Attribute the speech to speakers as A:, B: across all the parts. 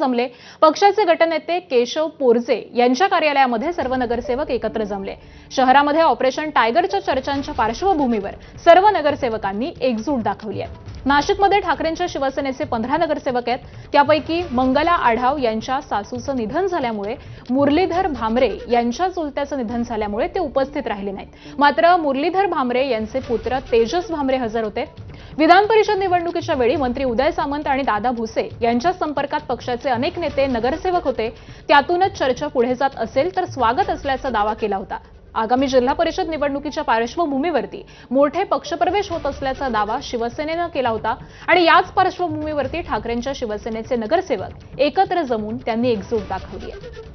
A: जमले। पक्षाचे गटनेते केशव पोरजे यांच्या कार्यालयामध्ये सर्व नगरसेवक एकत्र जमले। शहरामध्ये ऑपरेशन टायगरच्या चर्चांच्या पार्श्वभूमीवर सर्व नगरसेवकांनी एकजूट दाखवली आहे। नाशिकमध्ये ठाकरेंच्या शिवसेनेचे 15 नगरसेवक आहेत। त्यापैकी मंगला आढाव यांच्या सासूचं निधन झाल्यामुळे, मुरलीधर भामरे यांच्या चुलत्याचं निधन झाल्यामुळे ते उपस्थित राहिले नाहीत। मात्र मुरलीधर भामरे यांचे पुत्र तेजस भामरे हजर होते। विधान परिषद निवडणुकीच्या वेळी मंत्री उदय सामंत आणि दादा भुसे यांच्या संपर्कात पक्षाचे अनेक नेते नगरसेवक होते। त्यातूनच चर्चा पुढे जात असेल तर स्वागत असल्याचा दावा केला होता। आगामी जिल्हा परिषद निवडणुकीच्या पार्श्वभूमीवरती मोठे पक्षप्रवेश होत असल्याचा दावा शिवसेनेने केला होता आणि याच पार्श्वभूमीवरती ठाकरेंच्या शिवसेनेचे नगरसेवक एकत्र जमून त्यांनी एकजूट दाखवली आहे।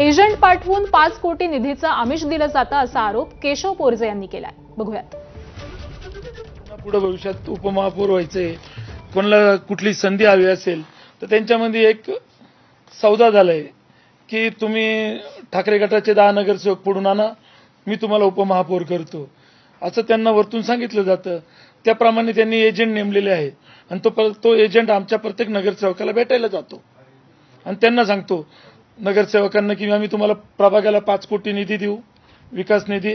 A: एजंट पाठवून 5 कोटी निधीचं आमिष दिलं जातं असा आरोप केशव पोरजे यांनी केलाय। बघूयात।
B: पुढे भविष्यात उपमहापौर व्हायचे, कोणाला कुठली संधी हवी असेल तर त्यांच्यामध्ये एक सौदा झालाय की तुम्ही ठाकरे गटाचे 10 नगरसेवक पुढून आणा, मी तुम्हाला उपमहापौर करतो असं त्यांना वरतून सांगितलं जातं। त्याप्रमाणे त्यांनी एजंट नेमलेले आहे आणि तो एजंट आमच्या प्रत्येक नगरसेवकाला भेटायला जातो आणि त्यांना सांगतो नगरसेवकांना की आम्ही तुम्हाला प्रभागाला 5 कोटी निधी देऊ, विकास निधी,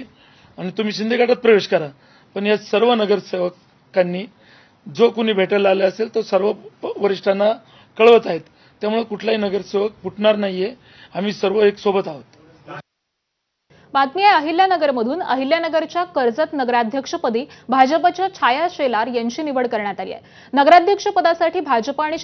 B: आणि तुम्ही शिंदे गटात प्रवेश करा। पण या सर्व नगरसेवकांनी जो कोणी भेटायला आले असेल तो सर्व वरिष्ठांना कळवत आहेत। त्यामुळे कुठलाही नगरसेवक फुटणार नाहीये, आम्ही सर्व एक सोबत आहोत।
A: बातमी आहे अहिल्यानगरमधून। अहिल्यानगरच्या कर्जत नगराध्यक्षपदी भाजपच्या छाया शेलार यांची निवड करण्यात आली आहे। नगराध्यक्षपदासाठी भाजप आणि